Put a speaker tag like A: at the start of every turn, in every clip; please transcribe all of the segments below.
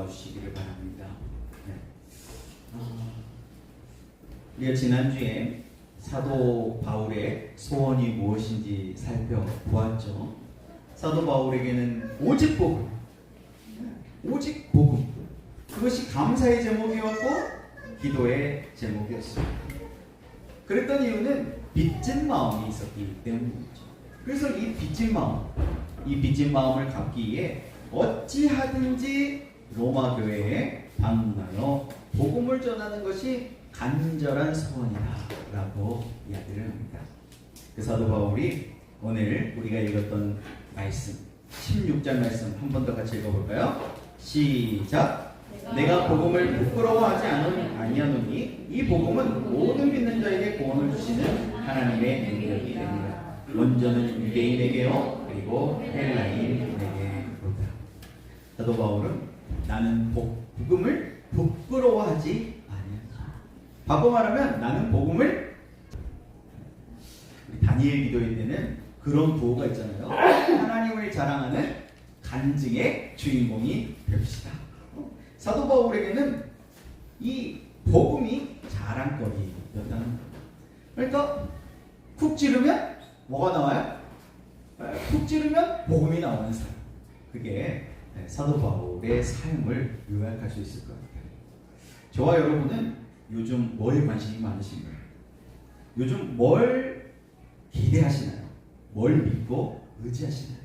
A: 도와주시기를 바랍니다. 네. 우리가 지난주에 사도 바울의 소원이 무엇인지 살펴보았죠. 사도 바울에게는 오직 복음, 오직 복음, 그것이 감사의 제목이었고 기도의 제목이었습니다. 그랬던 이유는 빚진 마음이 있었기 때문이죠. 그래서 이 빚진 마음을 갚기 위해 어찌하든지 로마 교회에 방문하여 복음을 전하는 것이 간절한 소원이다라고 이야기를 합니다. 그 사도 바울이 오늘 우리가 읽었던 말씀 16절 말씀 한 번 더 같이 읽어볼까요? 시작! 내가 복음을 부끄러워하지 아니하노니 이 복음은 모든 믿는 자에게 구원을 주시는 하나님의 능력이 됩니다. 먼저는 유대인에게요 그리고 헬라인에게로다. 사도 바울은 나는 복음을 부끄러워하지 아니한다. 바꿔 말하면 나는 복음을, 다니엘 기도회 때는 그런 구호가 있잖아요. 하나님을 자랑하는 간증의 주인공이 됩시다. 사도 바울에게는 이 복음이 자랑거리였다는 거예요. 그러니까 쿡 찌르면 뭐가 나와요? 쿡 찌르면 복음이 나오는 사람. 그게 사도 바울의 삶을 요약할 수 있을 것 같아요. 저와 여러분은 요즘 뭐에 관심이 많으신가요? 요즘 뭘 기대하시나요? 뭘 믿고 의지하시나요?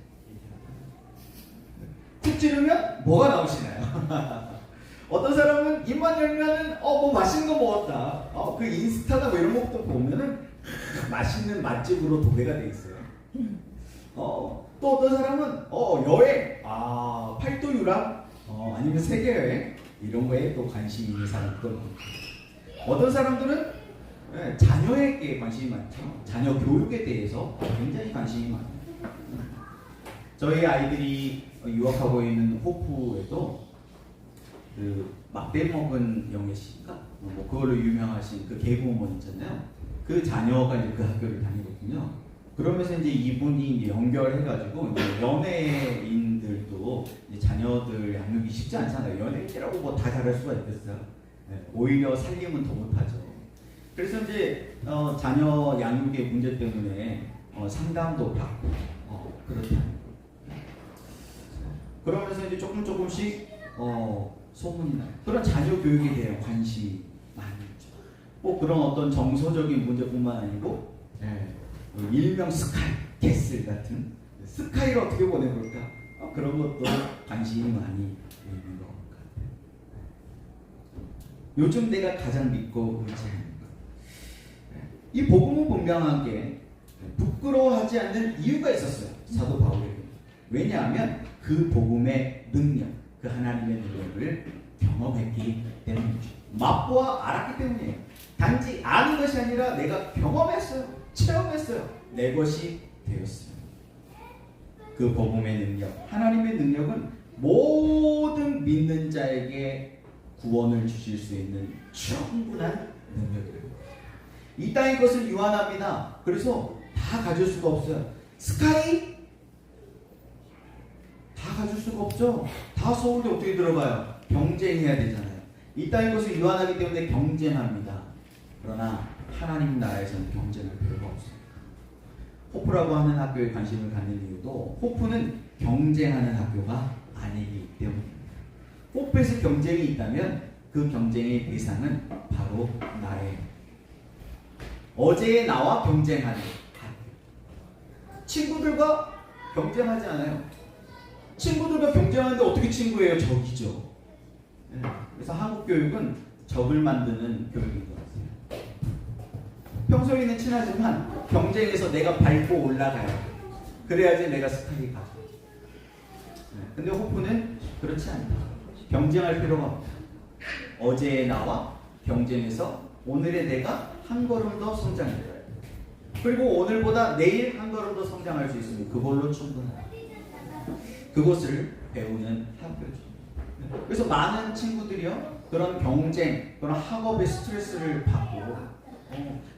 A: 쿡 찌르면 뭐가 나오시나요? 어떤 사람은 입만 열면은 뭐 맛있는 거 먹었다. 그 인스타나 뭐 이런 것도 보면은 맛있는 맛집으로 도배가 돼 있어요. 또 어떤 사람은 여행, 팔도 유람, 아니면 세계 여행 이런 거에 또 관심이 있는 사람도 많고, 어떤 사람들은 자녀에게 관심이 많죠. 자녀 교육에 대해서 굉장히 관심이 많아요. 저희 아이들이 유학하고 있는 호프에도 그 막대 먹은 영애 씨가 그걸로 유명하신 그 개그우먼 있잖아요. 그 자녀가 이제 그 학교를 다니거든요. 그러면서 이제 이분이 이제 연결해가지고 이제 연예인들도 이제 자녀들 양육이 쉽지 않잖아요. 연예인이라고 뭐 다 잘할 수가 있겠어요. 오히려 살림은 더 못하죠. 그래서 이제 자녀 양육의 문제 때문에 상담도 받고 그렇다. 그러면서 이제 조금씩 소문이 나요. 그런 자녀 교육에 대한 관심이 많이 있죠. 꼭 그런 어떤 정서적인 문제뿐만 아니고 일명 스카이, 캐슬 같은 스카이를 어떻게 보내볼까? 그런 것도 관심이 많이 있는 것 같아요. 요즘 내가 가장 믿고 의지하는 것. 이 복음은 분명하게 부끄러워하지 않는 이유가 있었어요. 사도 바울에게. 왜냐하면 그 복음의 능력, 그 하나님의 능력을 경험했기 때문이죠. 맛보아 알았기 때문이에요. 단지 아는 것이 아니라 내가 경험했어요. 체험했어요. 내 것이 되었어요. 그 복음의 능력, 하나님의 능력은 모든 믿는 자에게 구원을 주실 수 있는 충분한 능력이에요. 이 땅의 것을 유한합니다. 그래서 다 가질 수가 없어요. 스카이? 다 가질 수가 없죠. 다 서울대 어떻게 들어가요? 경쟁해야 되잖아요. 이 땅의 것을 유한하기 때문에 경쟁합니다. 그러나 하나님 나라에서는 경쟁할 필요가 없습니다. 호프라고 하는 학교에 관심을 갖는 이유도 호프는 경쟁하는 학교가 아니기 때문입니다. 호프에서 경쟁이 있다면 그 경쟁의 대상은 바로 나예요. 어제의 나와 경쟁하는 학교. 친구들과 경쟁하지 않아요. 친구들과 경쟁하는데 어떻게 친구예요? 적이죠. 그래서 한국 교육은 적을 만드는 교육인 것 같아요. 평소에는 친하지만 경쟁에서 내가 밟고 올라가야 돼. 그래야지 내가 스타일이 가죠. 근데 호프는 그렇지 않다. 경쟁할 필요가 없다. 어제의 나와 경쟁해서 오늘의 내가 한 걸음 더 성장해요. 그리고 오늘보다 내일 한 걸음 더 성장할 수 있으면 그걸로 충분하다. 그것을 배우는 학교죠. 그래서 많은 친구들이요, 그런 경쟁, 그런 학업의 스트레스를 받고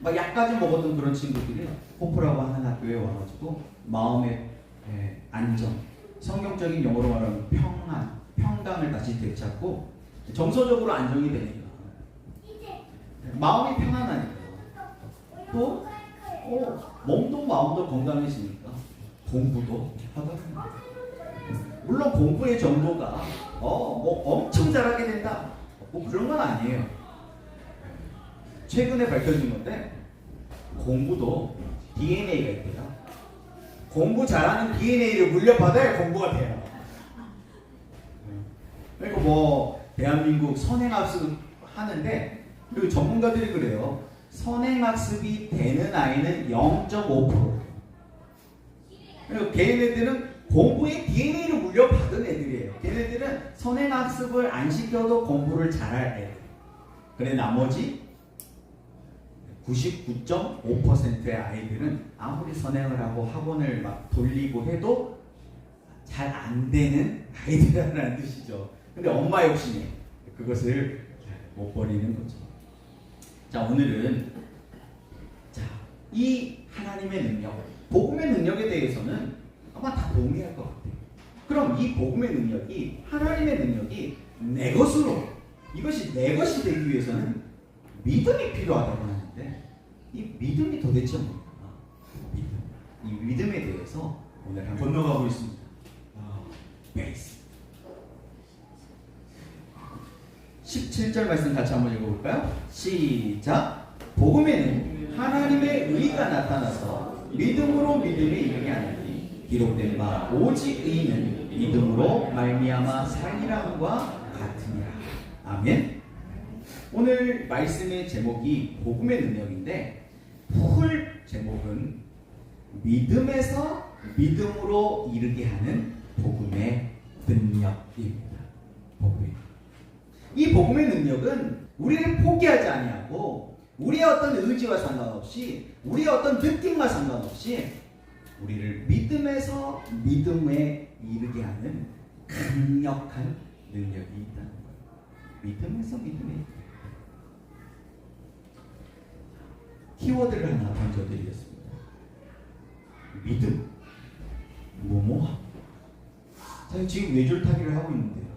A: 막 약까지 먹었던 그런 친구들이 호프라고 하는 학교에 와가지고 마음의 안정, 성경적인 영어로 말하면 평안, 평강을 다시 되찾고 정서적으로 안정이 되니까 마음이 편안하니까 또 몸도 마음도 건강해지니까 공부도 하다 보니까 물론 공부의 정도가 뭐 엄청 잘하게 된다 뭐 그런 건 아니에요. 최근에 밝혀진 건데 공부도 DNA가 있대요. 공부 잘하는 DNA를 물려받아야 공부가 돼요. 그러니까 뭐 대한민국 선행학습 하는데 그리고 전문가들이 그래요. 선행학습이 되는 아이는 0.5%. 그리고 걔네들은 공부의 DNA를 물려받은 애들이에요. 걔네들은 선행학습을 안 시켜도 공부를 잘할 애들. 그래 나머지 99.5%의 아이들은 아무리 선행을 하고 학원을 막 돌리고 해도 잘 안 되는 아이들이라는 뜻이죠. 근데 엄마 욕심이 그것을 못 버리는 거죠. 자, 오늘은 이 하나님의 능력, 복음의 능력에 대해서는 아마 다 동의할 것 같아요. 그럼 이 복음의 능력이, 하나님의 능력이 내 것으로, 이것이 내 것이 되기 위해서는 믿음이 필요하다고 하는데 이 믿음이 도대체 뭘까? 이 믿음에 대해서 오늘 한번 건너가고 있습니다. 베이스 17절 말씀 같이 한번 읽어볼까요? 시작! 복음에는 하나님의 의가 나타나서 믿음으로 믿음에 이르게 하나니 기록된 바 오직 의는 믿음으로 말미암아 살리라함과 같으니라. 아멘. 오늘 말씀의 제목이 복음의 능력인데 풀 제목은 믿음에서 믿음으로 이르게 하는 복음의 능력입니다. 이 복음의 능력은 우리를 포기하지 아니하고 우리의 어떤 의지와 상관없이 우리의 어떤 느낌과 상관없이 우리를 믿음에서 믿음에 이르게 하는 강력한 능력이 있다는 거예요. 믿음에서 믿음에 키워드를 하나 던져드리겠습니다. 믿음, 뭐뭐함. 자, 지금 외줄타기를 하고 있는데요.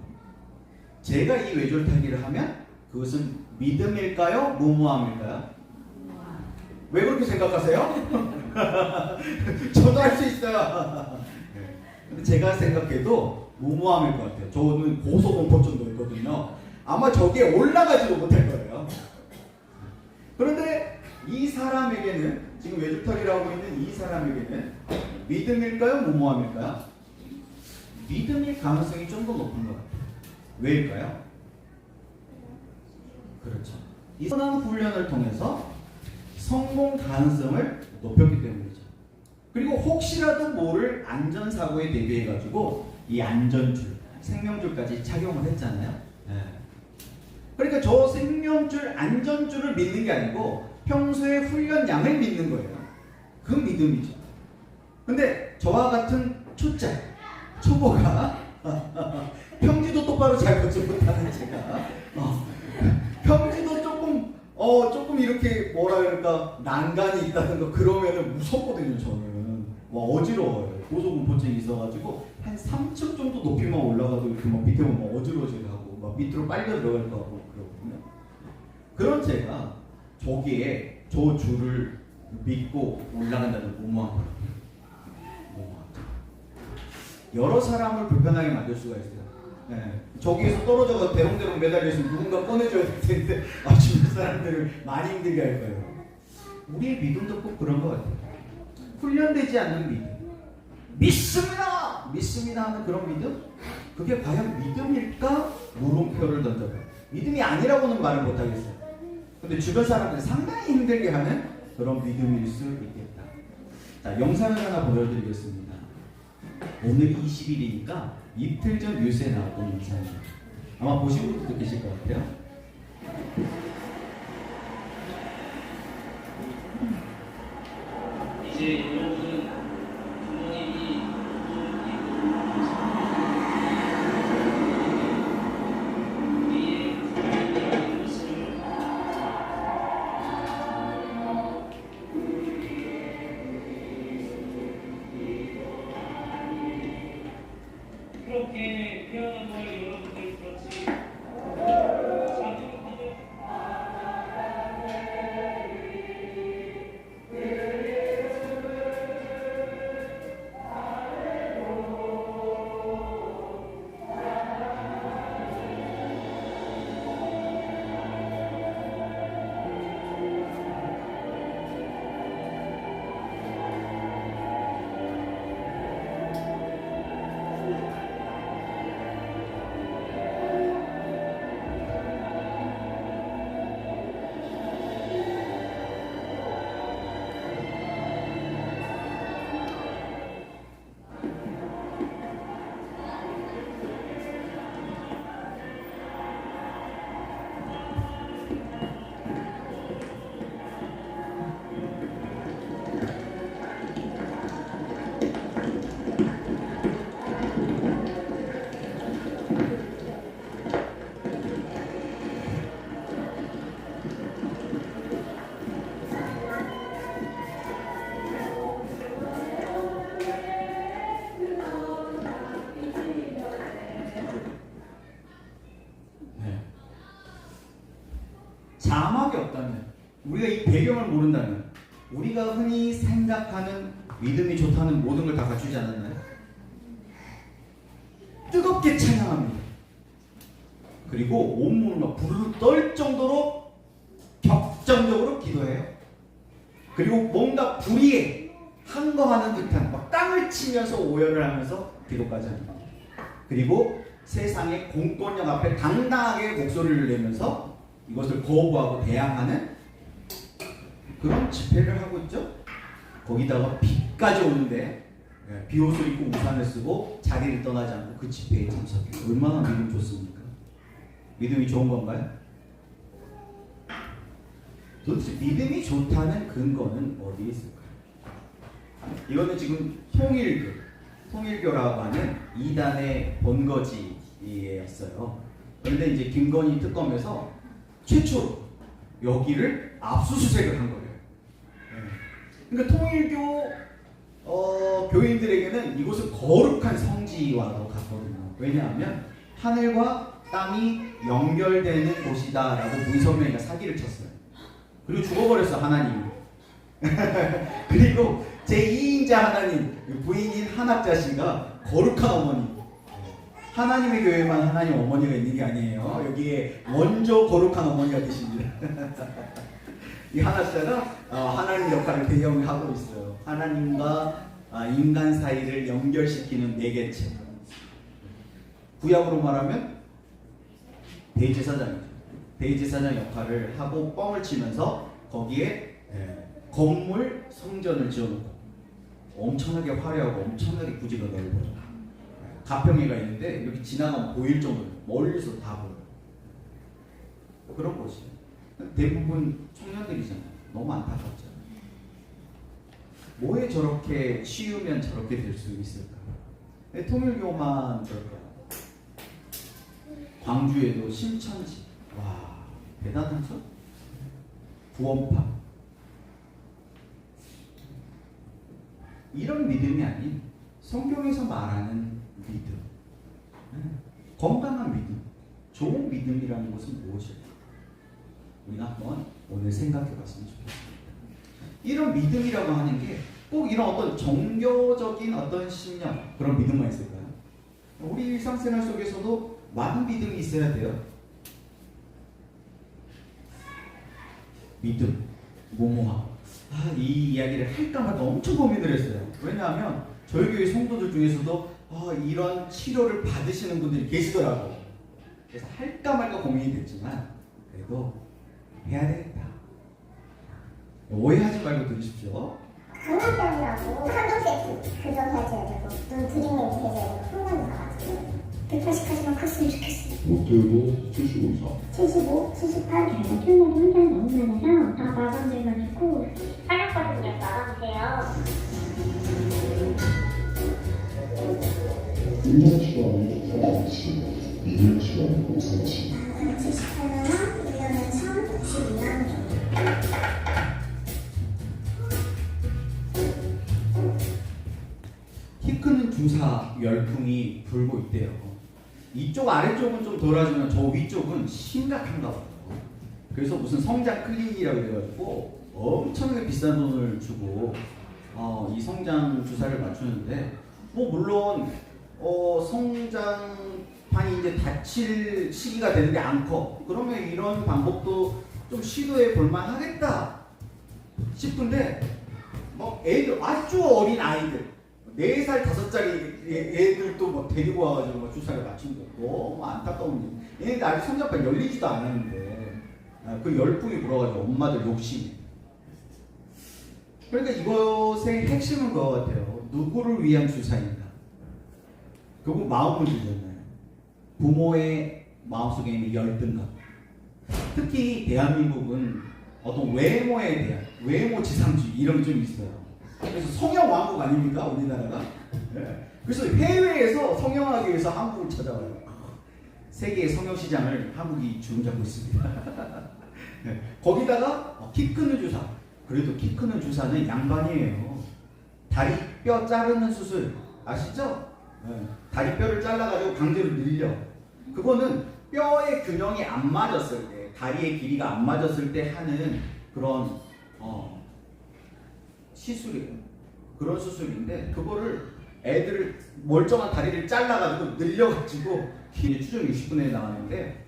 A: 제가 이 외줄타기를 하면 그것은 믿음일까요? 무모함일까요? 왜 그렇게 생각하세요? 저도 할 수 있어요. 근데 제가 생각해도 무모함일 것 같아요. 저는 고소공포증도 있거든요. 아마 저기에 올라가지도 못할 거예요. 그런데 이 사람에게는, 지금 외줄타기를 하고 있는 이 사람에게는 믿음일까요? 무모함일까요? 믿음일 가능성이 좀 더 높은 것 같아요. 왜일까요? 그렇죠. 이 선한 훈련을 통해서 성공 가능성을 높였기 때문이죠. 그리고 혹시라도 모를 안전사고에 대비해가지고 이 안전줄, 생명줄까지 착용을 했잖아요. 그러니까 저 생명줄, 안전줄을 믿는 게 아니고 평소에 훈련량을 믿는 거예요. 그 믿음이죠. 근데 저와 같은 초보가 평지도 똑바로 잘 걷지 못하는 제가 평지도 조금 이렇게 뭐라 그럴까 난간이 있다는 거 그러면은 무섭거든요. 저는 어지러워요. 고소공포증이 있어가지고 한 3층 정도 높이만 올라가도 이렇게 막 밑에 보면 어지러지게 하고 막 밑으로 빨려 들어갈 것 같고 그러거든요. 그런 제가 저기에 저 줄을 믿고 올라간다는 무모함. 여러 사람을 불편하게 만들 수가 있어요. 저기에서 떨어져서 대롱대롱 매달려 있으면 누군가 꺼내줘야 될 텐데 주변 사람들을 많이 힘들게 할 거예요. 우리의 믿음도 꼭 그런 것 같아요. 훈련되지 않는 믿음. 믿습니다 하는 그런 믿음? 그게 과연 믿음일까? 물음표를 던져봐요. 믿음이 아니라고는 말을 못하겠어요. 근데 주변 사람들 상당히 힘들게 하는 그런 믿음일 수 있겠다. 자, 영상을 하나 보여드리겠습니다. 오늘 20일이니까 이틀 전 뉴스에 나왔던 영상입니다. 아마 보신 분들도 계실 것 같아요.
B: 이제 여러분은 부모님이 우리의 부모님의 것을 그렇게 태어난 걸 여러분
A: 자막이 없다면, 우리가 이 배경을 모른다면, 우리가 흔히 생각하는 믿음이 좋다는 모든 걸 다 갖추지 않았나요? 뜨겁게 찬양합니다. 그리고 온몸을 막 부르르 떨 정도로 격정적으로 기도해요. 그리고 뭔가 불의에 항거하는 듯한 막 땅을 치면서 오열을 하면서 기도까지 합니다. 그리고 세상의 공권력 앞에 당당하게 목소리를 내면서 이것을 거부하고 대항하는 그런 집회를 하고 있죠. 거기다가 비까지 오는데 비옷을 입고 우산을 쓰고 자리를 떠나지 않고 그 집회에 참석해요. 얼마나 믿음 좋습니까? 믿음이 좋은 건가요? 도대체 믿음이 좋다는 근거는 어디에 있을까요? 이거는 지금 통일교라고 하는 이단의 본거지였어요. 그런데 이제 김건희 특검에서 최초로 여기를 압수수색을 한 거예요. 그러니까 통일교 교인들에게는 이곳은 거룩한 성지와도 같거든요. 왜냐하면 하늘과 땅이 연결되는 곳이다라고 문선명이가 사기를 쳤어요. 그리고 죽어버렸어, 하나님이. 그리고 제2인자 하나님, 부인인 한학자 씨가 거룩한 어머니. 하나님의 교회만 하나님 어머니가 있는 게 아니에요. 여기에 원조 거룩한 어머니가 계십니다. 이 한학자가 하나님 역할을 대형하고 있어요. 하나님과 인간 사이를 연결시키는 매개체. 구약으로 말하면 대제사장이죠. 대제사장 역할을 하고 뻥을 치면서 거기에 건물 성전을 지어놓고 엄청나게 화려하고 엄청나게 구지가 넓어요. 가평이가 있는데 이렇게 지나가면 보일 정도로 멀리서 다 보여요. 그런 곳이에요. 대부분 청년들이잖아요. 너무 안타깝잖아요. 뭐에 저렇게 쉬우면 저렇게 될 수 있을까? 통일교만 그럴까요? 광주에도 신천지, 와 대단하죠? 구원파, 이런 믿음이 아닌 성경에서 말하는 믿음, 건강한 믿음, 좋은 믿음이라는 것은 무엇일까? 우리가 한번 오늘 생각해 봤으면 좋겠습니다. 이런 믿음이라고 하는 게 꼭 이런 어떤 종교적인 어떤 신념, 그런 믿음만 있을까요? 우리 일상생활 속에서도 많은 믿음이 있어야 돼요. 믿음, 모모하고. 이 이야기를 할까 말까 엄청 고민을 했어요. 왜냐하면 저희 교회 성도들 중에서도 이런 치료를 받으시는 분들이 계시더라고요. 그래서 할까 말까 고민이 됐지만 그래도 해야 되겠다. 오해하지 말고 들으십시오.
C: 강남병이라고 한정 세트 그거 해줘야 되고 눈 드림맨 해줘야 되고 한 번에 가가지고 180까지만 컸으면 좋겠어요.
D: 목표도 75 이상.
C: 75, 78
E: 그래서 출력이 혼자 너무 많아서 다 마감돼가지고 빨렸거든요. 나가주세요.
D: 1년 시간에 사랑치, 2년 시간에 공산치.
C: 78만 원, 1년에 1,092만 원 정도.
A: 키 크는 주사 열풍이 불고 있대요. 이쪽 아래쪽은 좀 덜하지만 저 위쪽은 심각한가 봐요. 그래서 무슨 성장 클리닉이라고 해가지고 엄청나게 비싼 돈을 주고 이 성장 주사를 맞추는데 뭐 물론 성장판이 이제 닫힐 시기가 되는데 않고 그러면 이런 방법도 좀 시도해 볼만 하겠다 싶은데 뭐 애들 아주 어린 아이들 4살, 5살짜리 애들도 뭐 데리고 와가지고 뭐 주사를 맞춘 거 너무 안타까운 일. 얘네들 아직 성장판 열리지도 않았는데 그 열풍이 불어가지고 엄마들 욕심이. 그러니까 이것의 핵심은 그거 같아요. 누구를 위한 주사인가? 결국 마음을 주잖아요. 부모의 마음속에 있는 열등감. 특히 대한민국은 어떤 외모에 대한 외모 지상주의 이런 게 좀 있어요. 그래서 성형 왕국 아닙니까 우리나라가? 네. 그래서 해외에서 성형하기 위해서 한국을 찾아와요. 세계의 성형 시장을 한국이 주름잡고 있습니다. 네. 거기다가 키 크는 주사. 그래도 키 크는 주사는 양반이에요. 다리 뼈 자르는 수술 아시죠? 네. 다리 뼈를 잘라가지고 강제로 늘려. 그거는 뼈의 균형이 안 맞았을 때 다리의 길이가 안 맞았을 때 하는 그런 시술이에요. 그런 수술인데 그거를 애들을 멀쩡한 다리를 잘라가지고 늘려가지고 뒤에 추정 60분에 나왔는데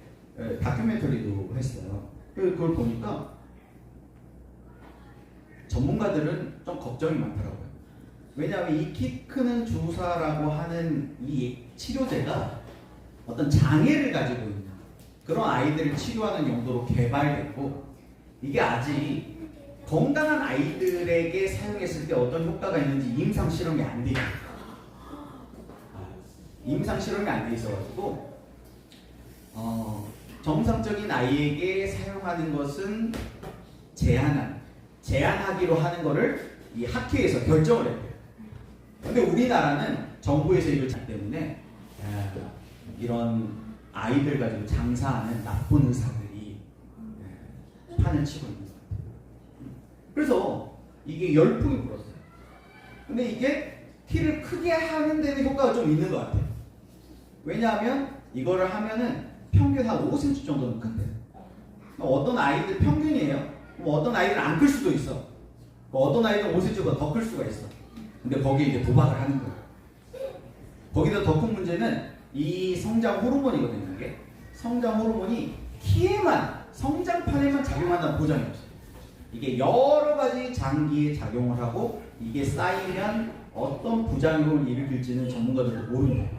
A: 다큐멘터리도 했어요. 그걸 보니까 전문가들은 좀 걱정이 많더라고요. 왜냐하면 이 키 크는 주사라고 하는 이 치료제가 어떤 장애를 가지고 있는 그런 아이들을 치료하는 용도로 개발됐고 이게 아직 건강한 아이들에게 사용했을 때 어떤 효과가 있는지 임상 실험이 안 돼 있어요. 임상 실험이 안 돼 있어가지고 정상적인 아이에게 사용하는 것은 제한하기로 하는 거를 이 학회에서 결정을 했대요. 근데 우리나라는 정부에서 이걸 찾기 때문에 이런 아이들 가지고 장사하는 나쁜 의사들이 판을 치고 있는 거예요. 그래서 이게 열풍이 불었어요. 근데 이게 키를 크게 하는 데는 효과가 좀 있는 것 같아요. 왜냐하면 이거를 하면은 평균 한 5cm 정도는 큰대요. 어떤 아이들 평균이에요. 어떤 아이들은 안 클 수도 있어. 어떤 아이들은 5cm보다 더 클 수가 있어. 근데 거기에 이제 도박을 하는 거예요. 거기다 더 큰 문제는 이 성장 호르몬이거든요. 이게 성장 호르몬이 키에만 성장판에만 작용한다는 보장이 없어요. 이게 여러 가지 장기에 작용을 하고 이게 쌓이면 어떤 부작용을 일으킬지는 전문가들도 모릅니다.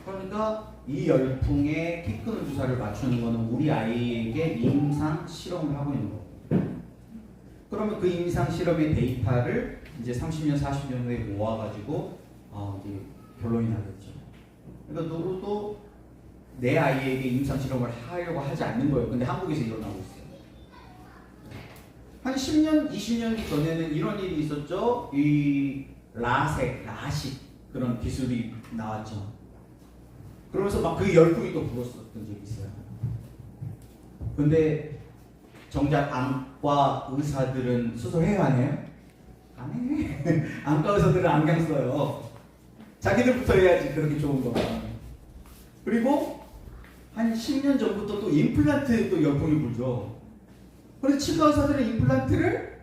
A: 그러니까 이 열풍에 키 크는 주사를 맞추는 것은 우리 아이에게 임상 실험을 하고 있는 거고. 그러면 그 임상 실험의 데이터를 이제 30년, 40년 후에 모아가지고 이제 결론이 나겠죠. 그러니까 누구도 내 아이에게 임상 실험을 하려고 하지 않는 거예요. 근데 한국에서 일어나고 있어요. 한 10년, 20년 전에는 이런 일이 있었죠. 이 라식 그런 기술이 나왔죠. 그러면서 막 그 열풍이 또 불었었던 적이 있어요. 근데 정작 안과 의사들은 수술해요, 안 해요? 안 해. 안과 의사들은 안경 써요. 자기들부터 해야지 그렇게 좋은 거. 그리고 한 10년 전부터 또 임플란트 또 열풍이 불죠. 그래서 치과 의사들은 임플란트를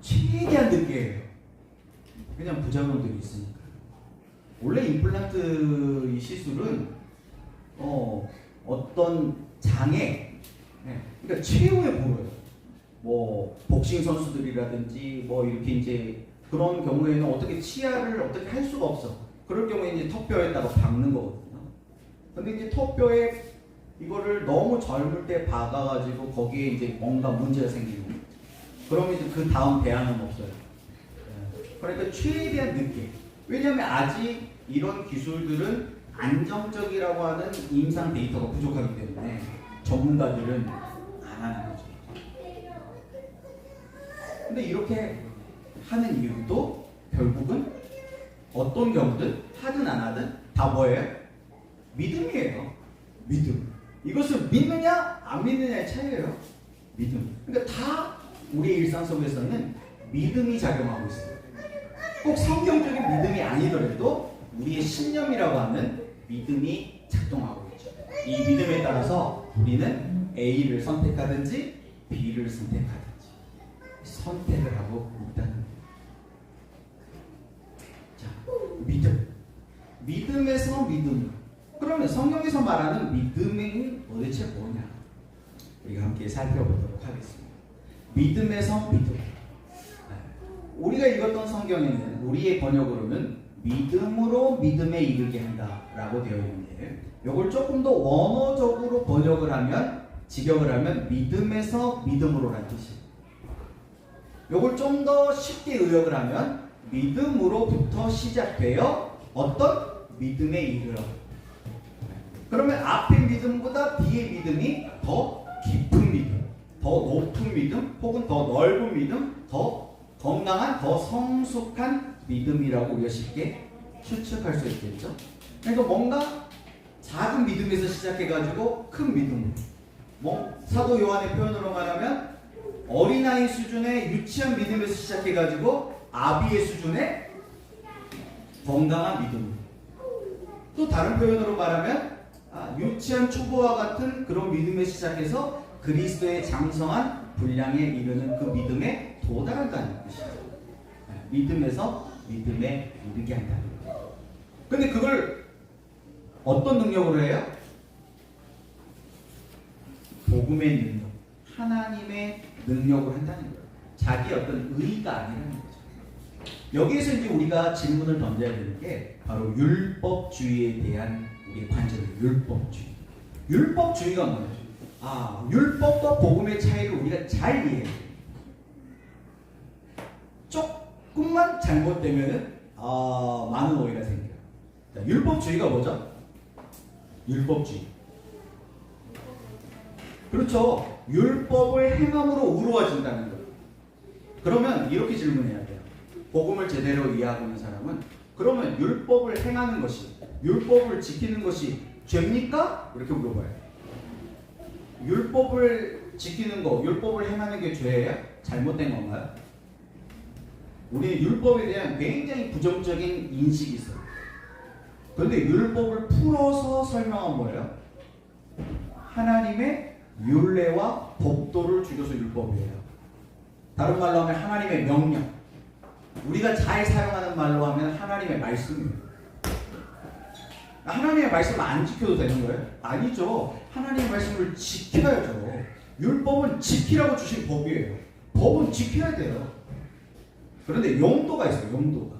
A: 최대한 늦게 해요. 그냥 부작용들이 있으니까. 원래 임플란트 이 시술은 어떤 장애, 그러니까 최후의 보루예요. 뭐 복싱 선수들이라든지 뭐 이렇게 이제 그런 경우에는 어떻게 치아를 어떻게 할 수가 없어. 그럴 경우에 이제 턱뼈에다가 박는 거거든요. 근데 이제 턱뼈에 이거를 너무 젊을 때 박아가지고 거기에 이제 뭔가 문제가 생기는 거죠. 그러면 이제 그 다음 대안은 없어요. 그러니까 최대한 늦게. 왜냐하면 아직 이런 기술들은 안정적이라고 하는 임상 데이터가 부족하기 때문에 전문가들은 안 하는 거죠. 근데 이렇게 하는 이유도 결국은 어떤 경우든 하든 안 하든 다 뭐예요? 믿음이에요. 믿음. 이것을 믿느냐 안 믿느냐의 차이예요. 믿음. 그러니까 다 우리의 일상 속에서는 믿음이 작용하고 있어요. 꼭 성경적인 믿음이 아니더라도 우리의 신념이라고 하는 믿음이 작동하고 있죠. 이 믿음에 따라서 우리는 A를 선택하든지 B를 선택하든지 선택을 하고 있다는 거예요. 자, 믿음. 믿음에서 믿음. 그러면 성경에서 말하는 믿음이 도대체 뭐냐? 우리가 함께 살펴보도록 하겠습니다. 믿음에서 믿음. 우리가 읽었던 성경에는 우리의 번역으로는 믿음으로 믿음에 이르게 한다라고 되어 있는데 이걸 조금 더 원어적으로 번역을 하면 직역을 하면 믿음에서 믿음으로라는 뜻이에요. 이걸 좀 더 쉽게 의역을 하면 믿음으로부터 시작되어 어떤 믿음에 이르러. 그러면 앞의 믿음보다 뒤의 믿음이 더 깊은 믿음, 더 높은 믿음, 혹은 더 넓은 믿음, 더 건강한, 더 성숙한 믿음이라고 우리가 쉽게 추측할 수 있겠죠. 그러니까 뭔가 작은 믿음에서 시작해가지고 큰 믿음. 뭐 사도 요한의 표현으로 말하면 어린아이 수준의 유치한 믿음에서 시작해가지고 아비의 수준의 건강한 믿음. 또 다른 표현으로 말하면 유치한 초보와 같은 그런 믿음에 시작해서 그리스도의 장성한 분량에 이르는 그 믿음에 도달한다는 것이죠. 믿음에서 믿음에 이르게 한다는 거예요. 근데 그걸 어떤 능력으로 해요? 복음의 능력, 하나님의 능력으로 한다는 거예요. 자기 어떤 의가 아니라는 거죠. 여기에서 이제 우리가 질문을 던져야 되는 게 바로 율법주의에 대한 우리의 관점이에요. 율법주의. 율법주의가 뭐예요? 율법과 복음의 차이를 우리가 잘 이해해야 돼요. 조금만 잘못되면은 많은 오해가 생겨요. 자, 율법주의가 뭐죠? 율법주의. 그렇죠. 율법을 행함으로 의로워진다는 거예요. 그러면 이렇게 질문해야 돼요. 복음을 제대로 이해하고 있는 사람은 그러면 율법을 행하는 것이, 율법을 지키는 것이 죄입니까? 이렇게 물어봐요. 율법을 지키는 거, 율법을 행하는 게 죄예요? 잘못된 건가요? 우리는 율법에 대한 굉장히 부정적인 인식이 있어요. 그런데 율법을 풀어서 설명한 뭐예요? 하나님의 율례와 법도를 줄여서 율법이에요. 다른 말로 하면 하나님의 명령. 우리가 잘 사용하는 말로 하면 하나님의 말씀이에요. 하나님의 말씀을 안 지켜도 되는 거예요? 아니죠. 하나님의 말씀을 지켜야죠. 율법은 지키라고 주신 법이에요. 법은 지켜야 돼요. 그런데 용도가 있어요. 용도가.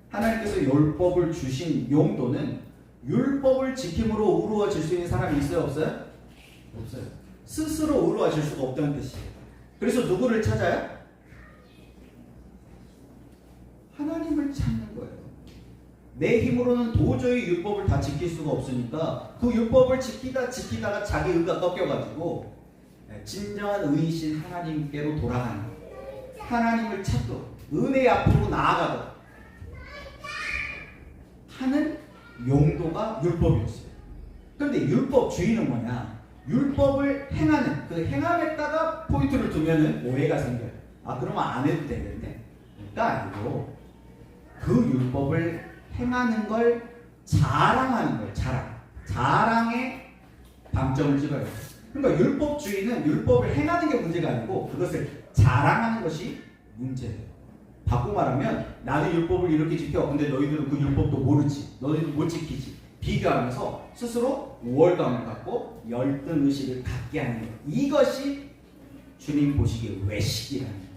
A: 하나님께서 율법을 주신 용도는 율법을 지킴으로 의로워질 수 있는 사람이 있어요? 없어요? 없어요. 스스로 의로워질 수가 없다는 뜻이에요. 그래서 누구를 찾아요? 하나님을 찾는 거예요. 내 힘으로는 도저히 율법을 다 지킬 수가 없으니까 그 율법을 지키다가 자기 의가 꺾여가지고 진정한 의이신 하나님께로 돌아가는, 하나님을 찾도록 은혜 앞으로 나아가도록 하는 용도가 율법이었어요. 그런데 율법주의는 뭐냐? 율법을 행하는, 그 행함에다가 포인트를 두면은 오해가 생겨요. 그러면 안 해도 되겠네. 그러니까 아니고 그 율법을 행하는 걸 자랑하는 거예요. 자랑에 방점을 찍어요. 그러니까 율법주의는 율법을 행하는 게 문제가 아니고 그것을 자랑하는 것이 문제예요. 바꾸고 말하면 나는 율법을 이렇게 지켜. 근데 너희들은 그 율법도 모르지. 너희들은 못 지키지. 비교하면서 스스로 우월감을 갖고 열등의식을 갖게 하는 거예요. 이것이 주님 보시기에 외식이라는 거예요.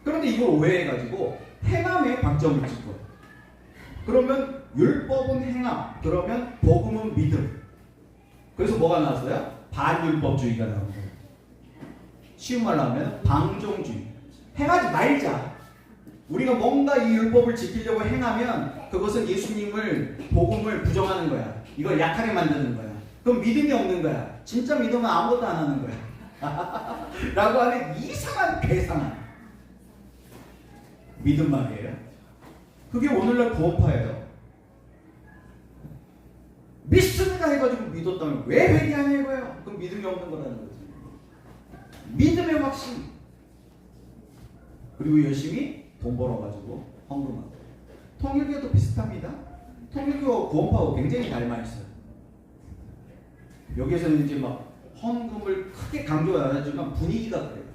A: 그런데 이걸 오해해가지고 행함에 방점을 찍고, 그러면 율법은 행함, 그러면 복음은 믿음. 그래서 뭐가 나왔어요? 반율법주의가 나온 거예요. 쉬운 말로 하면 방종주의. 행하지 말자. 우리가 뭔가 이 율법을 지키려고 행하면 그것은 예수님을, 복음을 부정하는 거야. 이걸 약하게 만드는 거야. 그럼 믿음이 없는 거야. 진짜 믿으면 아무것도 안 하는 거야. 라고 하는 이상한 괴상한 믿음 말이에요. 그게 오늘날 구원파예요. 믿습니다 해가지고 믿었다면 왜 회개 안 해요? 그럼 믿음이 없는 거라는 거지. 믿음의 확신. 그리고 열심히 돈 벌어가지고 헌금하고. 통일교도 비슷합니다. 통일교 구원파하고 굉장히 닮아 있어요. 여기에서는 이제 막 헌금을 크게 강조가 안 하지만 분위기가 그래요.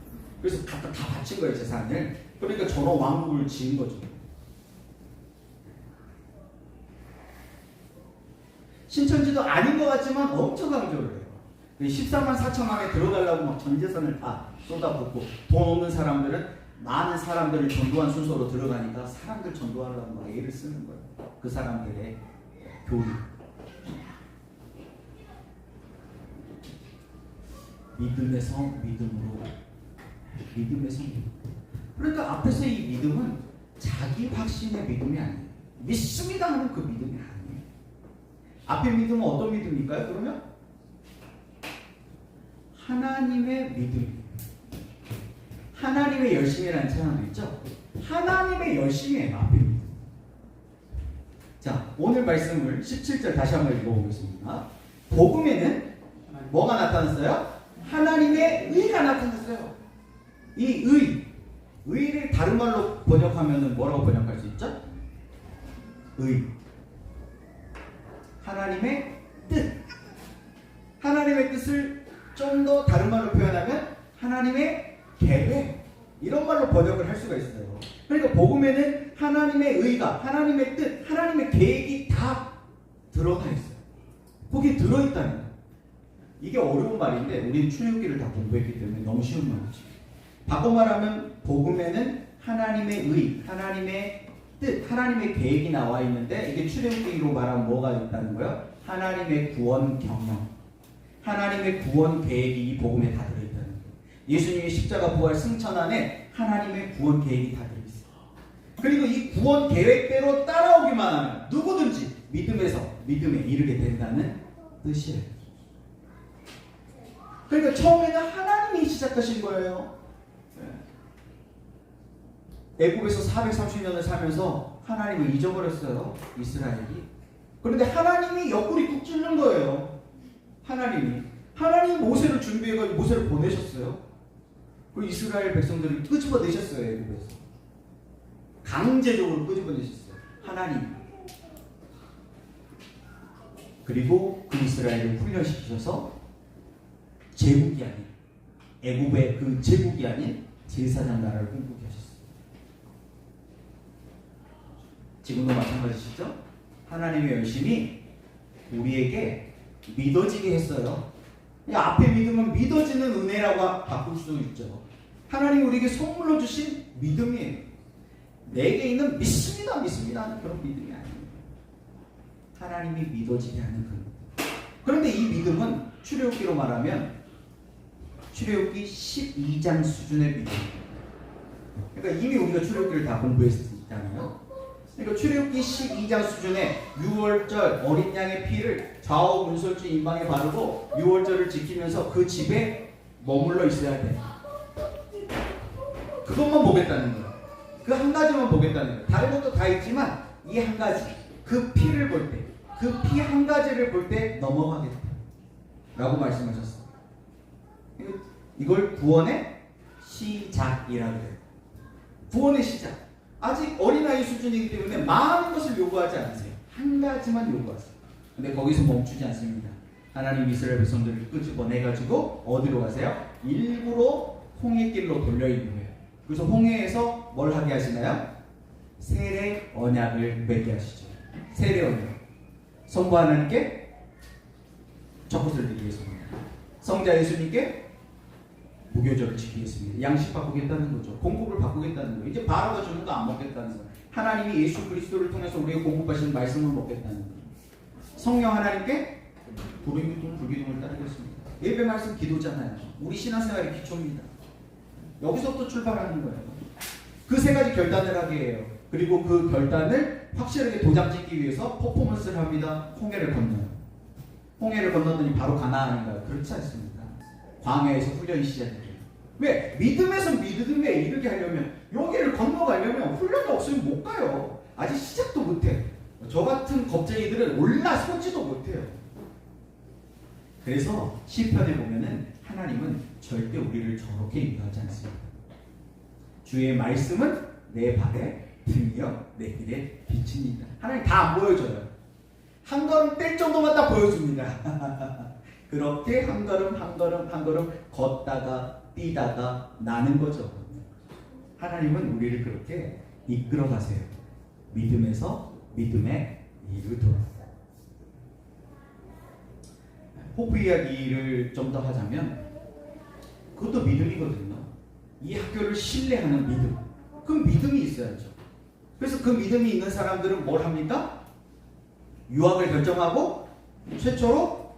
A: 그래서 갖다 다 바친 거예요, 재산을. 그러니까 저런 왕국을 지은 거죠. 신천지도 아닌 것 같지만 엄청 강조를 해요. 14만 4천만에 들어가려고 막 전 재산을 다 쏟아붓고, 돈 없는 사람들은 많은 사람들을 전도한 순서로 들어가니까 사람들 전도하려고 막 애를 쓰는 거예요. 그 사람들의 교육. 믿음에서 믿음으로, 믿음에서 믿음. 그러니까 앞에서 이 믿음은 자기 확신의 믿음이 아니에요. 믿습니다 하는 그 믿음이 아니에요. 앞에 믿음은 어떤 믿음일까요? 그러면 하나님의 믿음. 하나님의 열심이라는 찬양도 있죠. 하나님의 열심이에요. 앞에 믿음. 자, 오늘 말씀을 17절 다시 한번 읽어보겠습니다. 복음에는 뭐가 나타났어요? 하나님의 의가 나타났어요. 이 의를 다른 말로 번역하면 뭐라고 번역할 수 있죠? 의. 하나님의 뜻. 뜻을 좀 더 다른 말로 표현하면 하나님의 계획, 이런 말로 번역을 할 수가 있어요. 그러니까 복음에는 하나님의 의가, 하나님의 뜻, 하나님의 계획이 다 들어가 있어요. 거기에 들어있다는 거예요. 이게 어려운 말인데 우리는 출애굽기를 다 공부했기 때문에 너무 쉬운 말이죠. 바꿔 말하면 복음에는 하나님의 의, 하나님의 뜻, 하나님의 계획이 나와 있는데, 이게 출애굽기로 말하면 뭐가 있다는 거예요? 하나님의 구원 경영, 하나님의 구원 계획이 이 복음에 다 들어있다는 거예요. 예수님의 십자가 부활 승천 안에 하나님의 구원 계획이 다 들어있어요. 그리고 이 구원 계획대로 따라오기만 하면 누구든지 믿음에서 믿음에 이르게 된다는 뜻이에요. 그러니까 처음에는 하나님이 시작하신 거예요. 애굽에서 430년을 살면서 하나님을 잊어버렸어요, 이스라엘이. 그런데 하나님이 옆구리 뚝 찔른 거예요. 하나님이 모세를 준비해가지고 모세를 보내셨어요. 그리고 이스라엘 백성들을 끄집어내셨어요, 애굽에서. 강제적으로 끄집어내셨어요, 하나님. 그리고 그 이스라엘을 훈련시키셔서 제국이 아닌, 애굽의 그 제국이 아닌 제사장 나라를 꿈꾸게 하셨어요. 지금도 마찬가지시죠? 하나님이 열심히 우리에게 믿어지게 했어요. 앞에 믿음은 믿어지는 은혜라고 바꿀 수 있죠. 하나님이 우리에게 선물로 주신 믿음이에요. 내게 있는 믿습니다 하는 그런 믿음이 아니에요. 하나님이 믿어지게 하는 그 믿음. 그런데 이 믿음은 출애굽기로 말하면 출애굽기 12장 수준의 믿음이에요. 그러니까 이미 우리가 출애굽기를 다 공부했잖아요. 그러니까 출애굽기 12장 수준의 6월절 어린 양의 피를 좌우 문설주 임방에 바르고 6월절을 지키면서 그 집에 머물러 있어야 돼. 그것만 보겠다는 거예요. 그 한 가지만 보겠다는 거예요. 다른 것도 다 있지만 이 한 가지, 그 피를 볼 때, 그 피 한 가지를 볼 때 넘어가겠다 라고 말씀하셨어요. 이걸 구원의 시작이라고 해요. 구원의 시작. 아직 어린아이 수준이기 때문에 많은 것을 요구하지 않으세요. 한 가지만 요구하세요. 근데 거기서 멈추지 않습니다. 하나님 이스라엘 백성들을 끄집어내가지고 어디로 가세요? 일부러 홍해길로 돌려있는 거예요. 그래서 홍해에서 뭘 하게 하시나요? 세례 언약을 맺게 하시죠. 세례 언약. 성부 하나님께 저것을 드리겠습니다. 성자 예수님께 무교절을 지키겠습니다. 양식 바꾸겠다는 거죠. 공급을 바꾸겠다는 거예요. 이제 바로가 주는 거 안 먹겠다는 거예요. 하나님이 예수 그리스도를 통해서 우리에게 공급하시는 말씀을 먹겠다는 거예요. 성령 하나님께 불기둥 불기둥을 따르겠습니다. 예배 말씀 기도잖아요. 우리 신앙생활의 기초입니다. 여기서부터 출발하는 거예요. 그 세 가지 결단을 하게 해요. 그리고 그 결단을 확실하게 도장 찍기 위해서 퍼포먼스를 합니다. 홍해를 건너요. 홍해를 건너더니 바로 가나안인가요? 그렇지 않습니다. 광야에서 훈련이 시작돼요. 왜? 믿음에서 믿음에 이르게 하려면, 여기를 건너가려면 훈련이 없으면 못 가요. 아직 시작도 못해. 저 같은 겁쟁이들은 올라서지도 못해요. 그래서 시편에 보면은 하나님은 절대 우리를 저렇게 인도하지 않습니다. 주의 말씀은 내 발에 등이여 내 길에 빛입니다. 하나님 다 안 보여줘요. 한 걸음 뗄 정도만 딱 보여줍니다. 그렇게 한 걸음 한 걸음 한 걸음 걷다가 뛰다가 나는 거죠. 하나님은 우리를 그렇게 이끌어 가세요. 믿음에서 믿음에 이르도록. 호프 이야기를 좀 더 하자면 그것도 믿음이거든요. 이 학교를 신뢰하는 믿음. 그 믿음이 있어야죠. 그래서 그 믿음이 있는 사람들은 뭘 합니까? 유학을 결정하고 최초로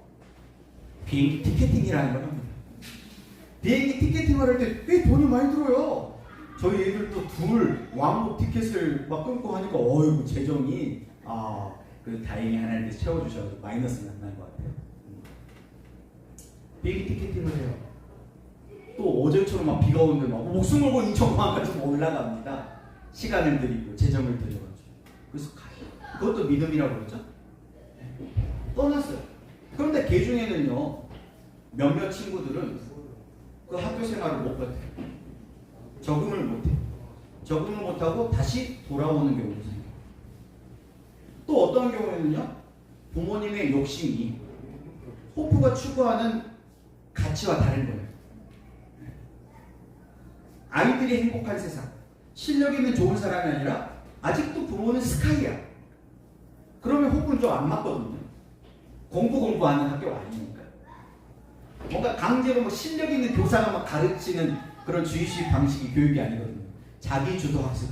A: 비행기 티켓팅이라는 걸 합니다. 비행기 티켓팅을 할 때 꽤 돈이 많이 들어요. 저희 애들도 둘 왕복 티켓을 막 끊고 하니까 어이구 재정이 그 다행히 하나님께서 채워주셔서 마이너스는 안 난 것 같아요. 비행기 티켓팅을 해요. 또 어제처럼 막 비가 오는데 막 목숨 걸고 인천공항까지 올라갑니다. 시간을 들이고 재정을 들여가지고. 그래서 가요. 그것도 믿음이라고 그러죠. 떠났어요. 그런데 그 중에는요, 몇몇 친구들은 그 학교 생활을 못 버텨요. 적응을 못해요. 적응을 못하고 다시 돌아오는 경우도 생겨요. 또 어떤 경우에는요, 부모님의 욕심이 호프가 추구하는 가치와 다른 거예요. 아이들이 행복한 세상, 실력 있는 좋은 사람이 아니라 아직도 부모는 스카이야. 그러면 호흡은 좀 안 맞거든요. 공부하는 학교가 아니니까. 뭔가 강제로 뭐 실력 있는 교사가 막 가르치는 그런 주입식 방식이 교육이 아니거든요. 자기 주도 학습,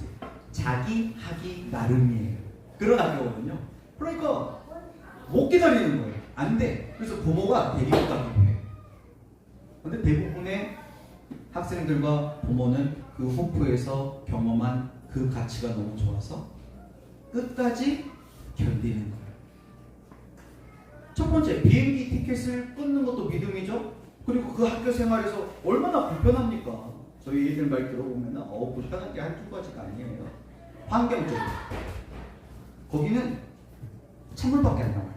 A: 자기 하기 나름이에요. 그런 학교거든요. 그러니까 못 기다리는 거예요. 안 돼. 그래서 부모가 데리고 가기도 해요. 근데 대부분의 학생들과 부모는 그 호프에서 경험한 그 가치가 너무 좋아서 끝까지 견디는 거예요. 첫 번째, 비행기 티켓을 끊는 것도 믿음이죠. 그리고 그 학교 생활에서 얼마나 불편합니까? 저희 애들 말 들어보면 불편한 게 한두 가지가 아니에요. 환경적으로 거기는 찬물밖에 안 나와요.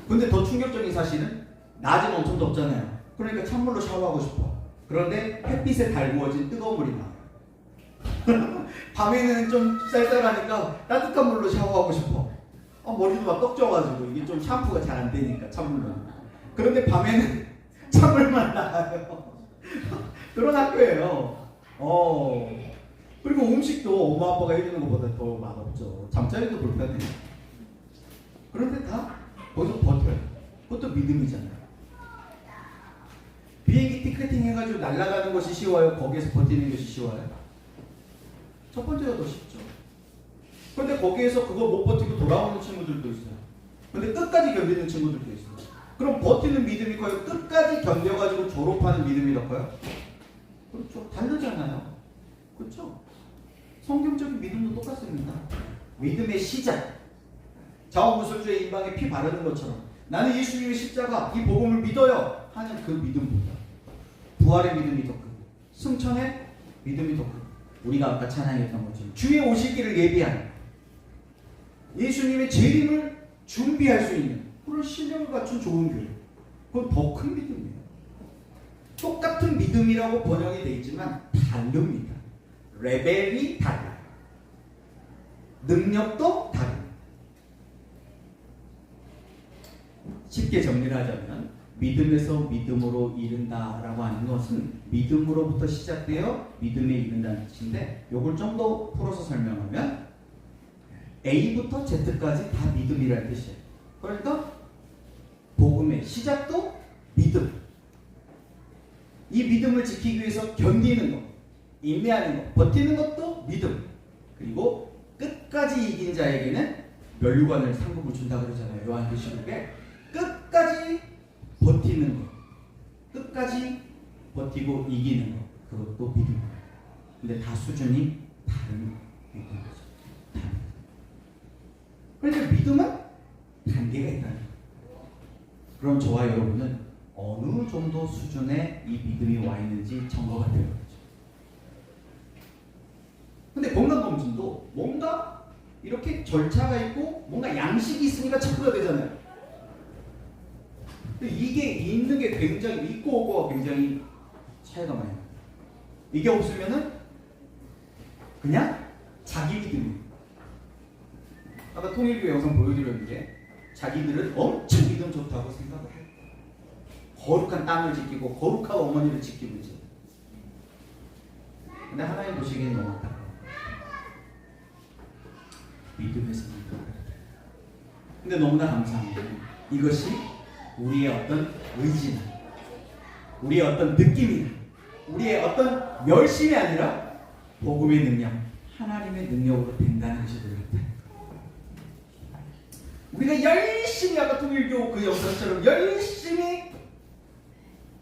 A: 근데 더 충격적인 사실은 낮은 엄청 덥잖아요. 그러니까 찬물로 샤워하고 싶어. 그런데 햇빛에 달구어진 뜨거운 물이 나와요. 밤에는 좀 쌀쌀하니까 따뜻한 물로 샤워하고 싶어. 머리도 막 떡져가지고 이게 좀 샴푸가 잘 안 되니까 찬물로. 그런데 밤에는 찬물만 나와요. 그런 학교예요. 그리고 음식도 엄마 아빠가 해주는 것보다 더 맛없죠. 잠자리도 불편해요. 그런데 다 거기서 버텨요. 그것도 믿음이잖아요. 비행기 티켓팅 해가지고 날아가는 것이 쉬워요? 거기에서 버티는 것이 쉬워요? 첫 번째가 더 쉽죠. 그런데 거기에서 그거 못 버티고 돌아오는 친구들도 있어요. 근데 끝까지 견디는 친구들도 있어요. 그럼 버티는 믿음이 커요? 끝까지 견뎌가지고 졸업하는 믿음이 더 커요? 그렇죠. 다르잖아요. 그렇죠. 성경적인 믿음도 똑같습니다. 믿음의 시작. 자원구술주의 인방에 피 바르는 것처럼 나는 예수님의 십자가, 이 복음을 믿어요 하는 그 믿음보다 부활의 믿음이 더 크고 승천의 믿음이 더 크고 우리가 아까 찬양했던 것처럼 주의 오시기를 예비하는 예수님의 재림을 준비할 수 있는 그런 신령을 갖춘 좋은 교회, 그건 더 큰 믿음이에요. 똑같은 믿음이라고 번역이 되어 있지만 다릅니다. 레벨이 달라요. 능력도 다릅니다. 쉽게 정리를 하자면 믿음에서 믿음으로 이른다라고 하는 것은 믿음으로부터 시작되어 믿음에 이른다는 뜻인데, 이걸 좀 더 풀어서 설명하면 A부터 Z까지 다 믿음이라는 뜻이에요. 그러니까 복음의 시작도 믿음. 이 믿음을 지키기 위해서 견디는 것, 인내하는 것, 버티는 것도 믿음. 그리고 끝까지 이긴 자에게는 면류관을 상급을 준다 그러잖아요. 요한계시록에. 끝까지 버티는 것, 끝까지 버티고 이기는 것, 그것도 믿음이에요. 근데 다 수준이 다른 거죠. 그러니까 믿음은 단계가 있다는 거예요. 그럼 저와 여러분은 어느 정도 수준의 이 믿음이 와 있는지 점검가 되는 거죠. 근데 건강검진도 뭔가 이렇게 절차가 있고 뭔가 양식이 있으니까 체크가 되잖아요. 근데 이게 있는 게 굉장히, 있고 없고가 굉장히 차이가 많이 나요. 이게 없으면은 그냥 자기 믿음이에요. 아까 통일교 영상 보여드렸는데 자기들은 엄청 믿음 좋다고 생각을 해요. 거룩한 땅을 지키고 거룩한 어머니를 지키고 있어요. 근데 하나님 보시기에는 너무 안타까워요. 믿음에서 믿음을. 근데 너무나 감사한 건 이것이 우리의 어떤 의지나 우리의 어떤 느낌이나 우리의 어떤 열심이 아니라 복음의 능력, 하나님의 능력으로 된다는 것이 놀랍다. 우리가 열심히 아까 통일교 그 영상처럼 열심히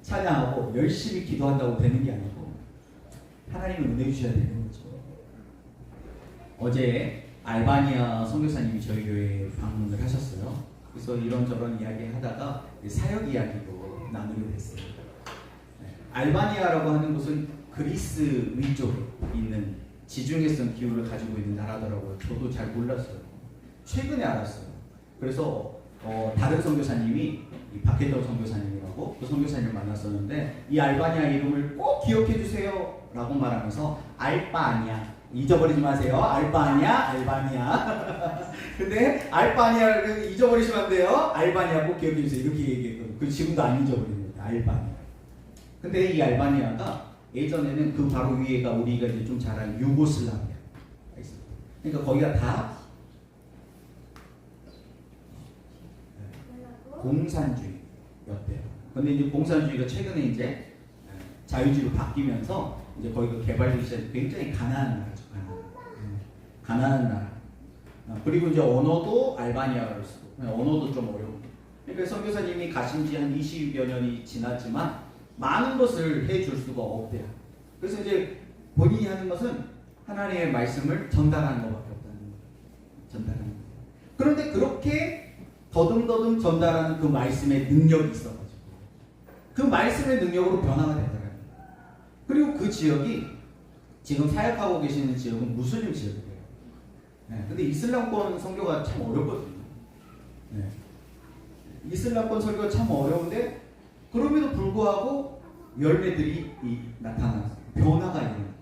A: 찬양하고 열심히 기도한다고 되는 게 아니고 하나님은 은혜 주셔야 되는 거죠. 어제 알바니아 선교사님이 저희 교회에 방문을 하셨어요. 그래서 이런저런 이야기 하다가 사역 이야기도 나누게 됐어요. 알바니아라고 하는 곳은 그리스 위쪽에 있는 지중해성 기후를 가지고 있는 나라더라고요. 저도 잘 몰랐어요. 최근에 알았어요. 그래서 다른 선교사님이 박혜덕 선교사님이라고 그 선교사님을 만났었는데 이 알바니아 이름을 꼭 기억해 주세요 라고 말하면서 알바니아, 잊어버리지 마세요. 알바니아. 근데 알바니아를 잊어버리시면 안 돼요. 알바니아 꼭 기억해 주세요. 이렇게 얘기했거든요. 그 지금도 안 잊어버립니다. 알바니아. 근데 이 알바니아가 예전에는 그 바로 위에가 우리가 이제 좀 잘 아는 유고슬라비아 있어요. 그러니까 거기가 다 공산주의였대요. 근데 이제 공산주의가 최근에 이제 자유주의로 바뀌면서 이제 거기가 개발되기 시작해 굉장히 가난한 나라죠. 가난한 나라. 그리고 이제 언어도 알바니아어를 쓰고 언어도 좀 어려워. 그러니까 선교사님이 가신 지 한 20여 년이 지났지만 많은 것을 해줄 수가 없대요. 그래서 이제 본인이 하는 것은 하나님의 말씀을 전달하는 것밖에 없다는 거예요. 전달하는 거예요. 그런데 그렇게 더듬더듬 전달하는 그 말씀의 능력이 있어가지고 그 말씀의 능력으로 변화가 되더라고요. 그리고 그 지역이 지금 사역하고 계시는 지역은 무슬림 지역이에요. 네, 근데 이슬람권 선교가 참 어렵거든요. 네. 이슬람권 설교가 참 어려운데 그럼에도 불구하고 열매들이 나타나서 변화가 있는.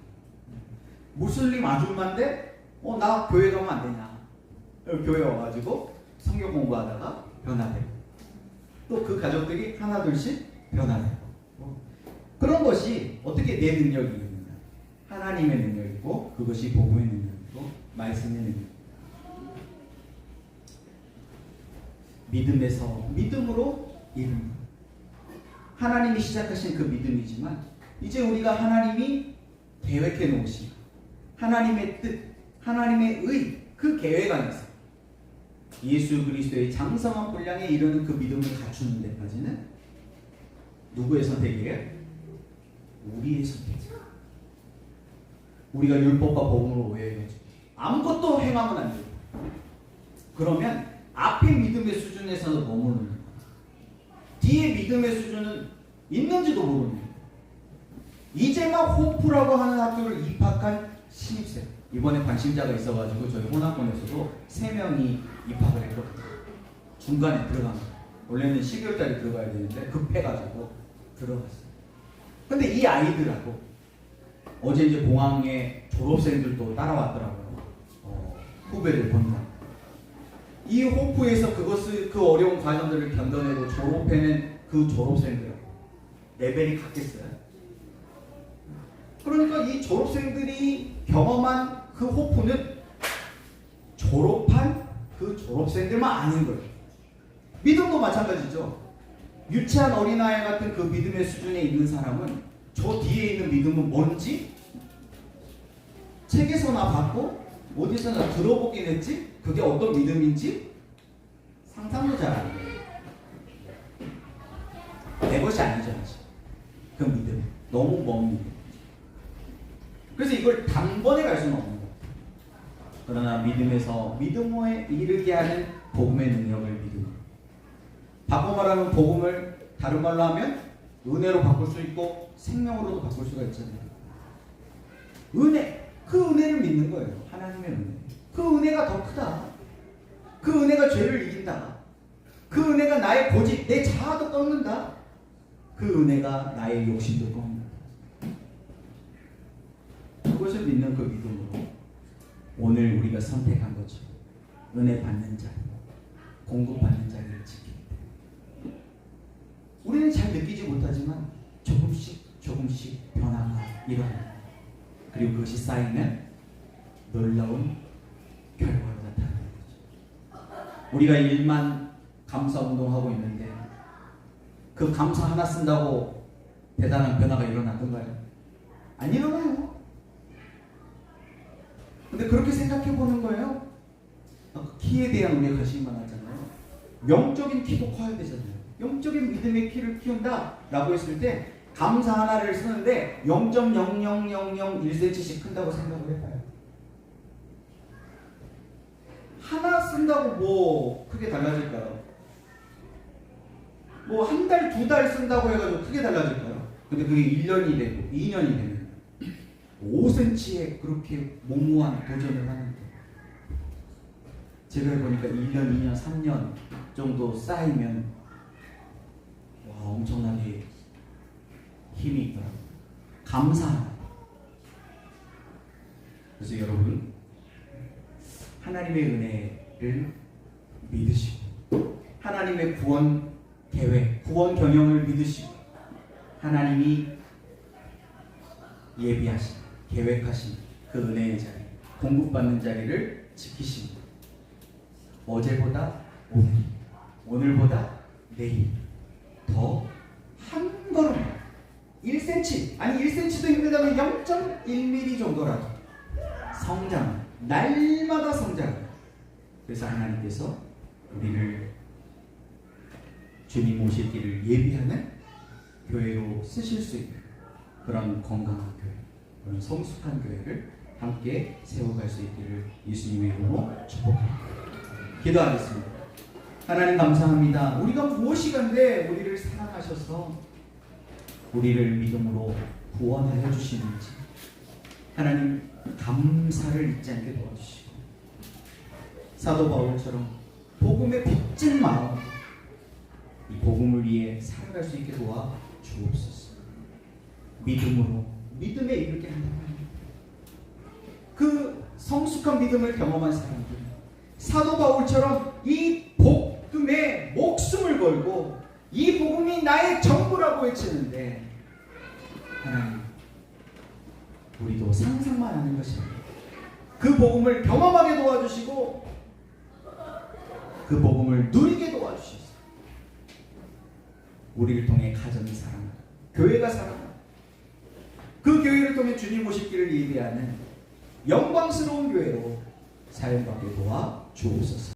A: 무슬림 아줌마인데 나 교회 가면 안 되냐? 교회 와가지고 성경 공부하다가 변화되고 또 그 가족들이 하나둘씩 변화되고 그런 것이 어떻게 내 능력이 있느냐? 하나님의 능력이고 그것이 복음의 능력이고 말씀의 능력. 믿음에서 믿음으로 이룬다. 하나님이 시작하신 그 믿음이지만 이제 우리가 하나님이 계획해 놓으신 하나님의 뜻, 하나님의 의, 그 계획 안에서 예수 그리스도의 장성한 분량에 이르는 그 믿음을 갖추는 데까지는 누구의 선택이에요? 우리의 선택이에요. 우리가 율법과 복음으로 오해해가지고 아무것도 행하면 안 돼요. 그러면 앞에 믿음의 수준에서는 머무르는 거예요. 뒤에 믿음의 수준은 있는지도 모르는 거예요. 이제 막 호프라고 하는 학교를 입학한 신입생. 이번에 관심자가 있어가지고 저희 호남권에서도 3명이 입학을 했거든요. 중간에 들어간 거예요. 원래는 12월달에 들어가야 되는데 급해가지고 들어갔어요. 근데 이 아이들하고 어제 이제 공항에 졸업생들도 따라왔더라고요. 후배들 본다. 이 호프에서 그 어려운 과정들을 견뎌내고 졸업해낸 그 졸업생들 레벨이 같겠어요? 그러니까 이 졸업생들이 경험한 그 호프는 졸업한 그 졸업생들만 아는 거예요. 믿음도 마찬가지죠. 유치한 어린아이 같은 그 믿음의 수준에 있는 사람은 저 뒤에 있는 믿음은 뭔지 책에서나 봤고 어디서나 들어보긴 했지 그게 어떤 믿음인지 상상도 잘 안 해요. 내 것이 아니죠. 그 믿음 너무 먼 믿음. 그래서 이걸 단번에 갈 수는 없는 거예요. 그러나 믿음에서 믿음에 이르게 하는 복음의 능력을 믿음. 바꿔 말하면 복음을 다른 말로 하면 은혜로 바꿀 수 있고 생명으로도 바꿀 수가 있잖아요. 은혜, 그 은혜를 믿는 거예요. 하나님의 은혜. 그 은혜가 더 크다. 그 은혜가 죄를 이긴다. 그 은혜가 나의 고집, 내 자아도 꺾는다. 그 은혜가 나의 욕심도 꺾는다. 그것을 믿는 그 믿음으로 오늘 우리가 선택한 거죠. 은혜 받는 자, 공급받는 자리를 지키기 때문에 우리는 잘 느끼지 못하지만 조금씩 변화가 일어납니다. 그리고 그것이 쌓이면 놀라운 결과가 나타나는 거죠. 우리가 일만 감사 운동하고 있는데 그 감사 하나 쓴다고 대단한 변화가 일어나던가요? 안 일어나요. 근데 그렇게 생각해 보는 거예요. 키에 대한 우리가 관심이 많았잖아요. 영적인 키도 커야 되잖아요. 영적인 믿음의 키를 키운다 라고 했을 때 감사 하나를 쓰는데 0.00001cm씩 큰다고 생각을 해봐요. 하나 쓴다고 뭐 크게 달라질까요? 뭐 한 달, 2달 쓴다고 해가지고 크게 달라질까요? 근데 그게 1년이 되고 2년이 되면 5cm에 그렇게 무모한 도전을 하는데 제가 해보니까 1년, 2년, 3년 정도 쌓이면 와 엄청나게 힘이 있더라고요. 감사합니다. 그래서 여러분 하나님의 은혜를 믿으시고 하나님의 구원 계획, 구원 경영을 믿으시고 하나님이 예비하신, 계획하신 그 은혜의 자리, 공급받는 자리를 지키십니다. 어제보다 오늘, 오늘보다 내일 더 한 걸음 1cm, 아니 1cm도 힘들다면 0.1mm 정도라도 성장, 날마다 성장. 그래서 하나님께서 우리를 주님 오실 길을 예비하는 교회로 쓰실 수 있는 그런 건강한 교회, 그런 성숙한 교회를 함께 세워갈 수 있기를 예수님의 이름으로 축복합니다. 기도하겠습니다. 하나님 감사합니다. 우리가 무엇이간데 우리를 사랑하셔서 우리를 믿음으로 구원하여 주시는지 하나님 감사를 잊지 않게 도와주시고 사도 바울처럼 복음에 빚진 마음, 이 복음을 위해 살아갈 수 있게 도와 주옵소서. 믿음으로 믿음에 이르게 한다면 그 성숙한 믿음을 경험한 사람들, 사도 바울처럼 이 복음에 목숨을 걸고 이 복음이 나의 전부라고 외치는데 하나님, 우리도 상상만 하는 것이 아니라 그 복음을 경험하게 도와주시고 그 복음을 누리게 도와주시옵소서. 우리를 통해 가정이 살아나고 교회가 살아나고 그 교회를 통해 주님 오실 길을 예비하는 영광스러운 교회로 사용받게 도와 주옵소서.